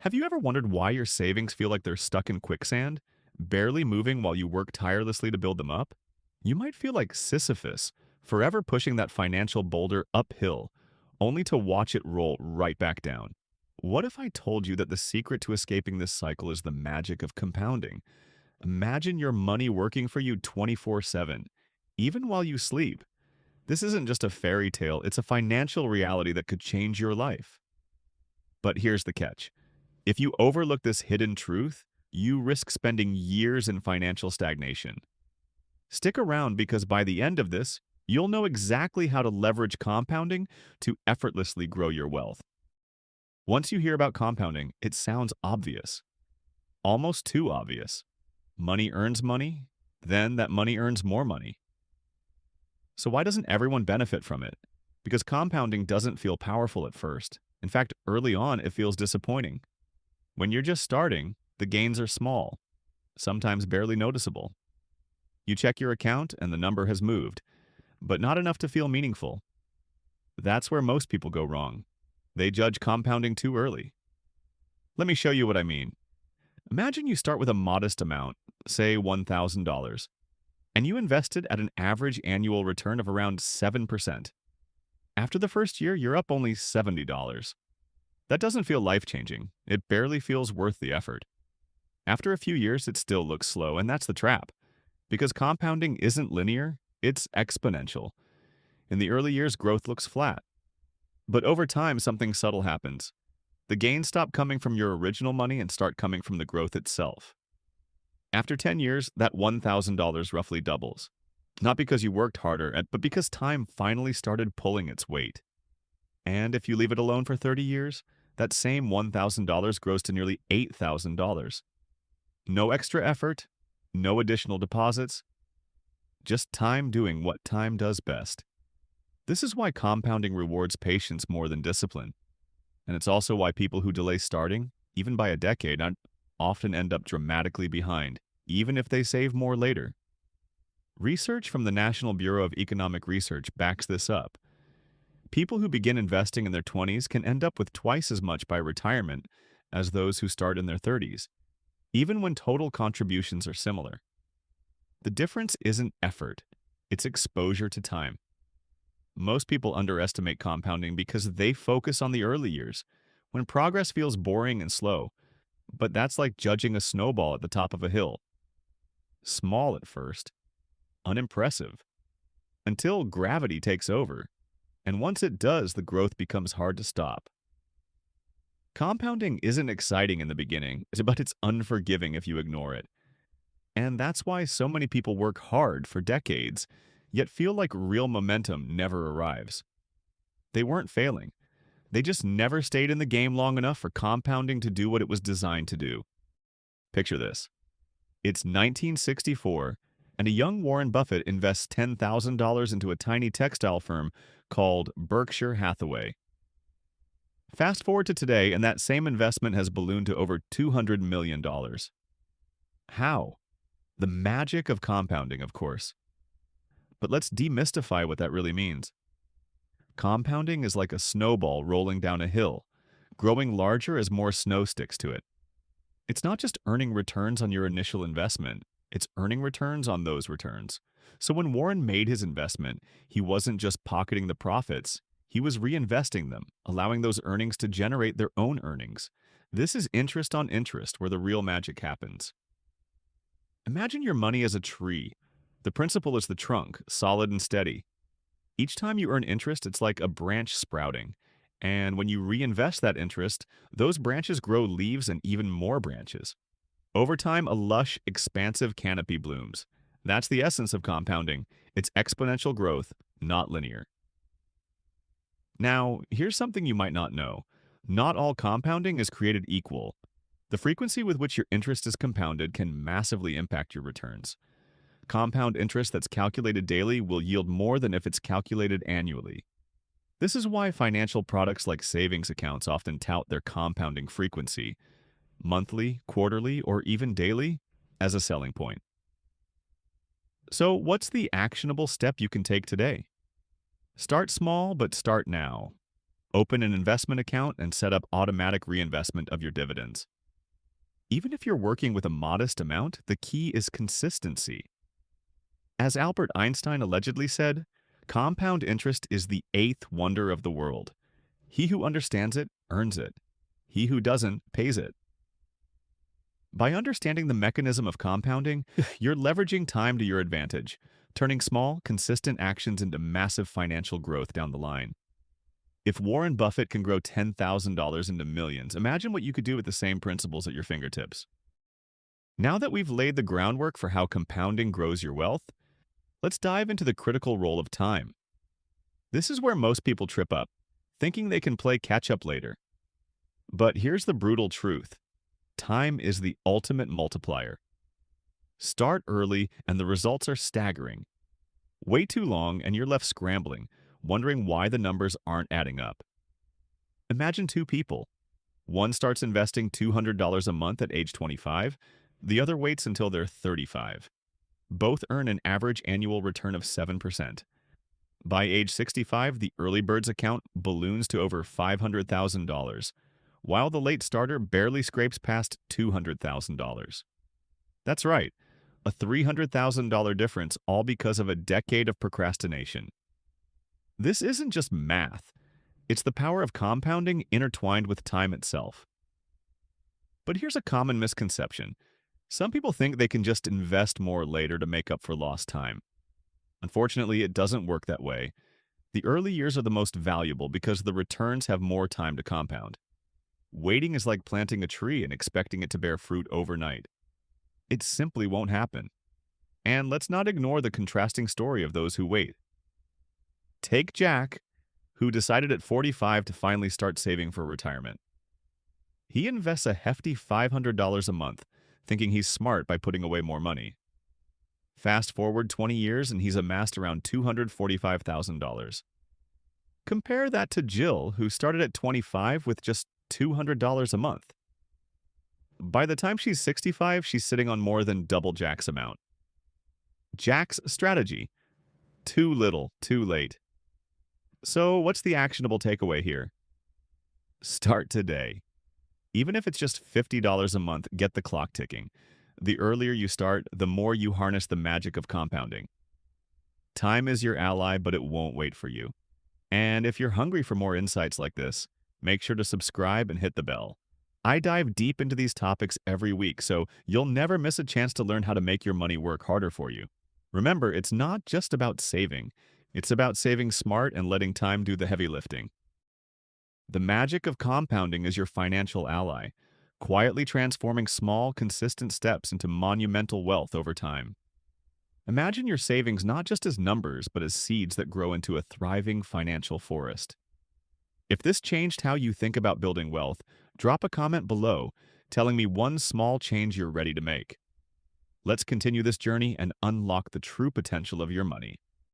Have you ever wondered why your savings feel like they're stuck in quicksand, barely moving while you work tirelessly to build them up? You might feel like Sisyphus, forever pushing that financial boulder uphill, only to watch it roll right back down. What if I told you that the secret to escaping this cycle is the magic of compounding? Imagine your money working for you 24/7, even while you sleep. This isn't just a fairy tale, it's a financial reality that could change your life. But here's the catch. If you overlook this hidden truth, you risk spending years in financial stagnation. Stick around because by the end of this, you'll know exactly how to leverage compounding to effortlessly grow your wealth. Once you hear about compounding, it sounds obvious, almost too obvious. Money earns money, then that money earns more money. So why doesn't everyone benefit from it? Because compounding doesn't feel powerful at first. In fact, early on, it feels disappointing. When you're just starting, the gains are small, sometimes barely noticeable. You check your account and the number has moved, but not enough to feel meaningful. That's where most people go wrong. They judge compounding too early. Let me show you what I mean. Imagine you start with a modest amount, say $1,000, and you invest it at an average annual return of around 7%. After the first year, you're up only $70. That doesn't feel life-changing. It barely feels worth the effort. After a few years, it still looks slow, and that's the trap. Because compounding isn't linear, it's exponential. In the early years, growth looks flat. But over time, something subtle happens. The gains stop coming from your original money and start coming from the growth itself. After 10 years, that $1,000 roughly doubles. Not because you worked harder, but because time finally started pulling its weight. And if you leave it alone for 30 years, that same $1,000 grows to nearly $8,000. No extra effort, no additional deposits, just time doing what time does best. This is why compounding rewards patience more than discipline. And it's also why people who delay starting, even by a decade, often end up dramatically behind, even if they save more later. Research from the National Bureau of Economic Research backs this up. People who begin investing in their 20s can end up with twice as much by retirement as those who start in their 30s, even when total contributions are similar. The difference isn't effort, it's exposure to time. Most people underestimate compounding because they focus on the early years, when progress feels boring and slow, but that's like judging a snowball at the top of a hill. Small at first, unimpressive, until gravity takes over, and once it does, the growth becomes hard to stop. Compounding isn't exciting in the beginning, but it's unforgiving if you ignore it. And that's why so many people work hard for decades, yet feel like real momentum never arrives. They weren't failing. They just never stayed in the game long enough for compounding to do what it was designed to do. Picture this. It's 1964, and a young Warren Buffett invests $10,000 into a tiny textile firm called Berkshire Hathaway. Fast forward to today, and that same investment has ballooned to over $200 million. How? The magic of compounding, of course. But let's demystify what that really means. Compounding is like a snowball rolling down a hill, growing larger as more snow sticks to it. It's not just earning returns on your initial investment, it's earning returns on those returns. So when Warren made his investment, he wasn't just pocketing the profits, he was reinvesting them, allowing those earnings to generate their own earnings. This is interest on interest where the real magic happens. Imagine your money as a tree. The principle is the trunk, solid and steady. Each time you earn interest, it's like a branch sprouting. And when you reinvest that interest, those branches grow leaves and even more branches. Over time, a lush, expansive canopy blooms. That's the essence of compounding. It's exponential growth, not linear. Now, here's something you might not know. Not all compounding is created equal. The frequency with which your interest is compounded can massively impact your returns. Compound interest that's calculated daily will yield more than if it's calculated annually. This is why financial products like savings accounts often tout their compounding frequency, monthly, quarterly, or even daily, as a selling point. So, what's the actionable step you can take today? Start small, but start now. Open an investment account and set up automatic reinvestment of your dividends. Even if you're working with a modest amount, the key is consistency. As Albert Einstein allegedly said, compound interest is the eighth wonder of the world. He who understands it earns it. He who doesn't pays it. By understanding the mechanism of compounding, you're leveraging time to your advantage, turning small, consistent actions into massive financial growth down the line. If Warren Buffett can grow $10,000 into millions, imagine what you could do with the same principles at your fingertips. Now that we've laid the groundwork for how compounding grows your wealth, let's dive into the critical role of time. This is where most people trip up, thinking they can play catch-up later. But here's the brutal truth. Time is the ultimate multiplier. Start early and the results are staggering. Wait too long and you're left scrambling, wondering why the numbers aren't adding up. Imagine two people. One starts investing $200 a month at age 25, the other waits until they're 35. Both earn an average annual return of 7%. By age 65, the early bird's account balloons to over $500,000, while the late starter barely scrapes past $200,000. That's right, a $300,000 difference, all because of a decade of procrastination. This isn't just math. It's the power of compounding intertwined with time itself. But here's a common misconception. Some people think they can just invest more later to make up for lost time. Unfortunately, it doesn't work that way. The early years are the most valuable because the returns have more time to compound. Waiting is like planting a tree and expecting it to bear fruit overnight. It simply won't happen. And let's not ignore the contrasting story of those who wait. Take Jack, who decided at 45 to finally start saving for retirement. He invests a hefty $500 a month, thinking he's smart by putting away more money. Fast forward 20 years and he's amassed around $245,000. Compare that to Jill, who started at 25 with just $200 a month. By the time she's 65, she's sitting on more than double Jack's amount. Jack's strategy: too little, too late. So what's the actionable takeaway here? Start today. Even if it's just $50 a month, get the clock ticking. The earlier you start, the more you harness the magic of compounding. Time is your ally, but it won't wait for you. And if you're hungry for more insights like this, make sure to subscribe and hit the bell. I dive deep into these topics every week, so you'll never miss a chance to learn how to make your money work harder for you. Remember, it's not just about saving. It's about saving smart and letting time do the heavy lifting. The magic of compounding is your financial ally, quietly transforming small, consistent steps into monumental wealth over time. Imagine your savings not just as numbers, but as seeds that grow into a thriving financial forest. If this changed how you think about building wealth, drop a comment below telling me one small change you're ready to make. Let's continue this journey and unlock the true potential of your money.